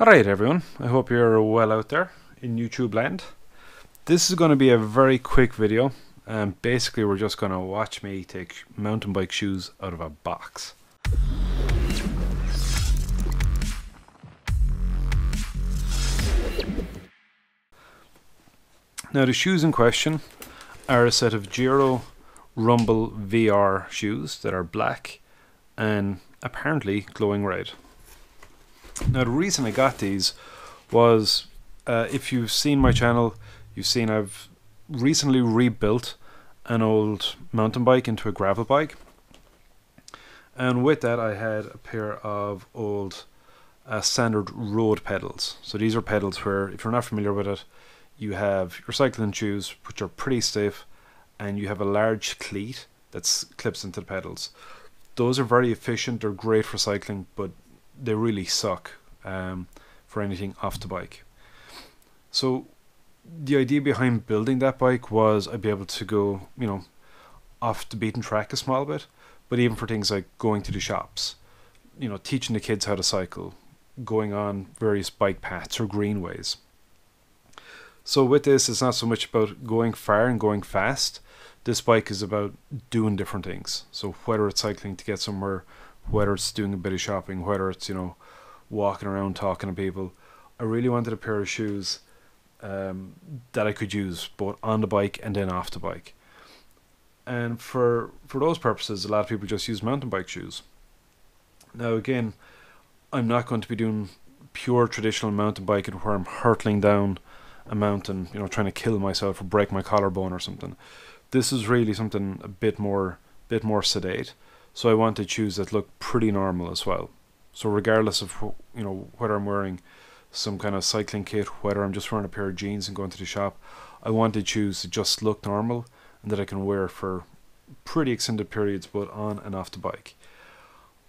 Alright everyone, I hope you're well out there in YouTube land. This is going to be a very quick video, and basically we're just going to watch me take mountain bike shoes out of a box. Now the shoes in question are a set of Giro Rumble VR shoes that are black and apparently glowing red. Now the reason I got these was, if you've seen my channel, you've seen I've recently rebuilt an old mountain bike into a gravel bike, and with that I had a pair of old standard road pedals. So these are pedals where, if you're not familiar with it, you have your cycling shoes which are pretty stiff, and you have a large cleat that clips into the pedals. Those are very efficient, they're great for cycling, but they really suck for anything off the bike. So the idea behind building that bike was I'd be able to go, off the beaten track a small bit, but even for things like going to the shops, teaching the kids how to cycle, going on various bike paths or greenways. So with this, it's not so much about going far and going fast. This bike is about doing different things. So whether it's cycling to get somewhere, whether it's doing a bit of shopping, whether it's, walking around talking to people, I really wanted a pair of shoes that I could use both on the bike and then off the bike. And for those purposes, a lot of people just use mountain bike shoes. Now again, I'm not going to be doing pure traditional mountain biking where I'm hurtling down a mountain, trying to kill myself or break my collarbone or something. This is really something a bit more sedate. So I wanted shoes that look pretty normal as well. So regardless of whether I'm wearing some kind of cycling kit, whether I'm just wearing a pair of jeans and going to the shop, I wanted shoes that just look normal and that I can wear for pretty extended periods both on and off the bike.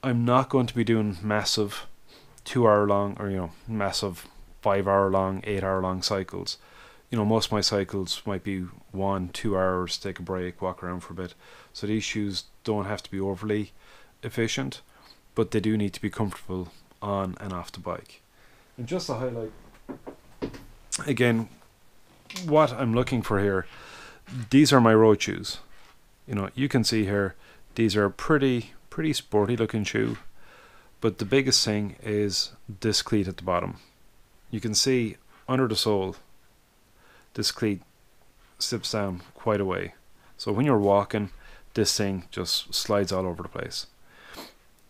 I'm not going to be doing massive 2-hour long or massive 5-hour long, 8-hour long cycles. Most of my cycles might be 1-2 hours, take a break, walk around for a bit. So these shoes don't have to be overly efficient, but they do need to be comfortable on and off the bike. And just to highlight again what I'm looking for here, these are my road shoes. You can see here these are pretty sporty looking shoe, but the biggest thing is this cleat at the bottom. You can see under the sole this cleat slips down quite a way. So when you're walking, this thing just slides all over the place.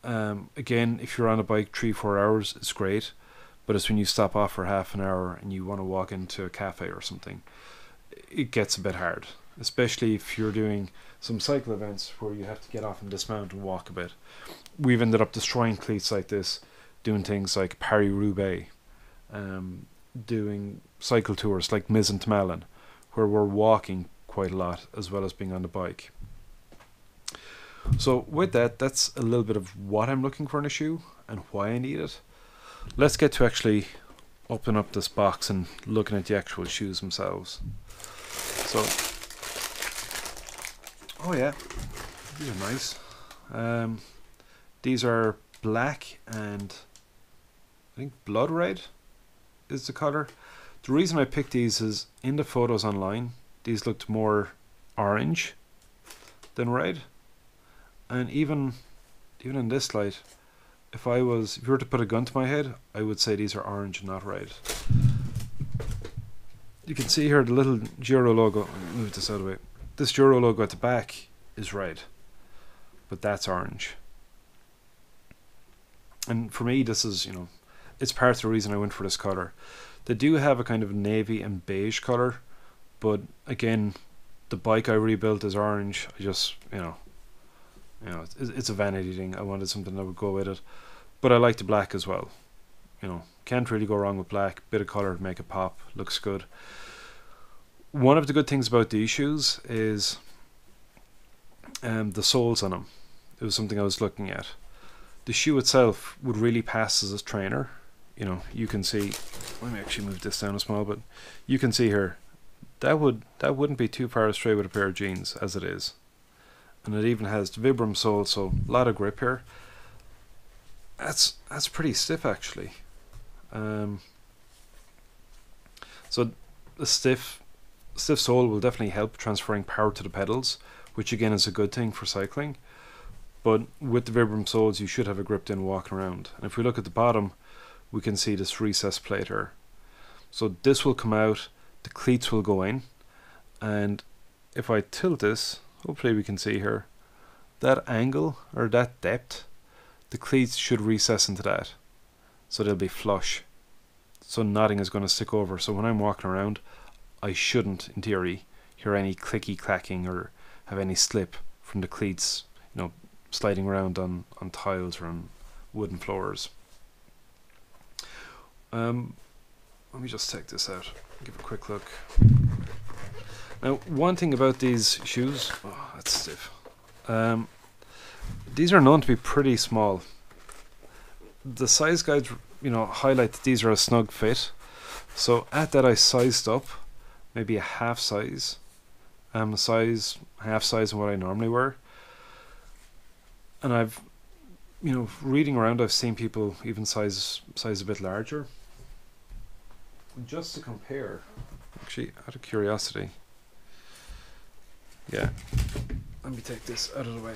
Again, if you're on a bike 3-4 hours, it's great, but it's when you stop off for half an hour and you want to walk into a cafe or something, it gets a bit hard, especially if you're doing some cycle events where you have to get off and dismount and walk a bit. We've ended up destroying cleats like this doing things like Paris-Roubaix, doing cycle tours like Miz and Tamalin, where we're walking quite a lot as well as being on the bike. So with that, that's a little bit of what I'm looking for in a shoe and why I need it. Let's get to actually open up this box and looking at the actual shoes themselves. So, oh yeah, these are nice. These are black and I think blood red is the color. The reason I picked these is in the photos online, these looked more orange than red. And even in this light, if you were to put a gun to my head, I would say these are orange and not red. You can see here the little Giro logo. Let me move this out of the way. This Giro logo at the back is red, but that's orange. And for me, this is, it's part of the reason I went for this color. They do have a kind of navy and beige color, but again, the bike I rebuilt is orange. I just, it's a vanity thing. I wanted something that would go with it, but I like the black as well. Can't really go wrong with black. Bit of color to make it pop. Looks good. One of the good things about these shoes is the soles on them. It was something I was looking at. The shoe itself would really pass as a trainer. You can see. Let me actually move this down a small bit. You can see here that wouldn't be too far astray with a pair of jeans as it is. And it even has the Vibram sole, so a lot of grip here. That's pretty stiff actually. So the stiff sole will definitely help transferring power to the pedals, which again is a good thing for cycling. But with the Vibram soles, you should have a grip in walking around. And if we look at the bottom, we can see this recessed plate here. So this will come out, the cleats will go in, and if I tilt this, hopefully we can see here, that angle or that depth, the cleats should recess into that. So they'll be flush. So nothing is going to stick over. So when I'm walking around, I shouldn't, in theory, hear any clicky clacking or have any slip from the cleats, you know, sliding around on tiles or on wooden floors. Let me just take this out, give a quick look. Now, one thing about these shoes, oh, that's stiff. These are known to be pretty small. The size guides, you know, highlight that these are a snug fit. So at that, I sized up, maybe a half size, half size of what I normally wear. And I've, you know, reading around, I've seen people even size a bit larger. Just to compare, actually, out of curiosity, yeah, let me take this out of the way.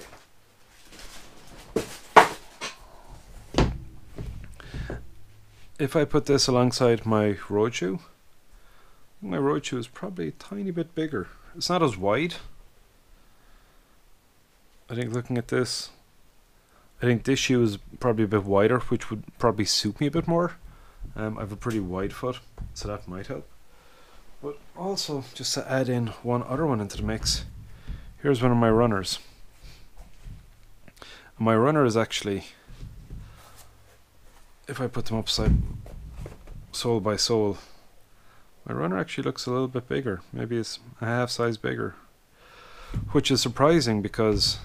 If I put this alongside my road shoe, my road shoe is probably a tiny bit bigger. It's not as wide. I think looking at this, I think this shoe is probably a bit wider, which would probably suit me a bit more. I have a pretty wide foot, so that might help. But also, just to add in one other one into the mix, here's one of my runners. My runner is actually, if I put them upside sole by sole, my runner actually looks a little bit bigger. Maybe it's a half size bigger, which is surprising because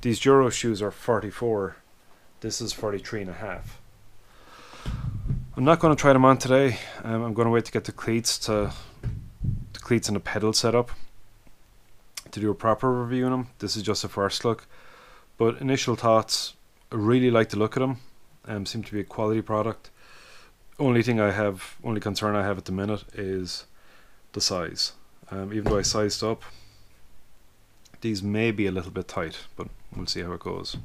these Giro shoes are 44. This is 43.5. I'm not going to try them on today. I'm going to wait to get the cleats and the pedal set up to do a proper review on them. This is just a first look, but initial thoughts, I really like the look of them. Seem to be a quality product. Only concern I have at the minute is the size. Even though I sized up, these may be a little bit tight, but we'll see how it goes.